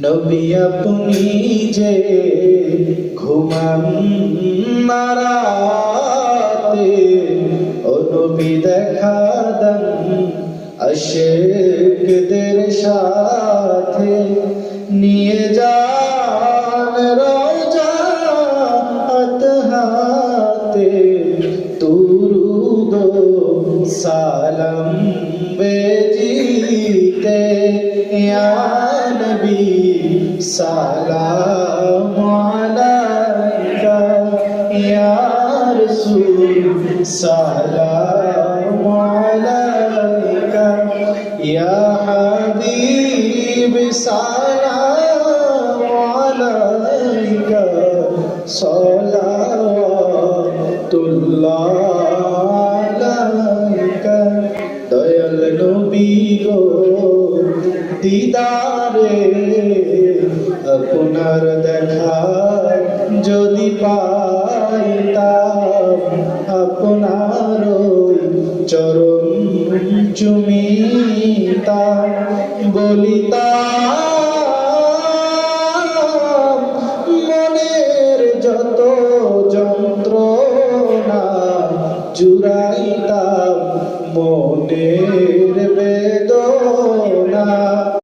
নবী আপনি যে ঘুমান না রাতে, ও নবী দেখা দেন আশিকদের সাথে, নিয়ে যান রওজা হাতে দুরূদ সালাম বেজিতে, ইয়া নবী সালাম আলাইকা, ইয়া রাসূল সালাম আলাইকা, ইয়া হাবিব সালাম আলাইকা, সালাওয়াতুল্লাহ আলাইকা। দয়াল নবী গো দিদারে আপনার দেখা যদি পাইতাম, আপনার চরণ চুমিতাম, বলিতাম মনের যত যন্ত্রণা, জুড়াইতাম মনে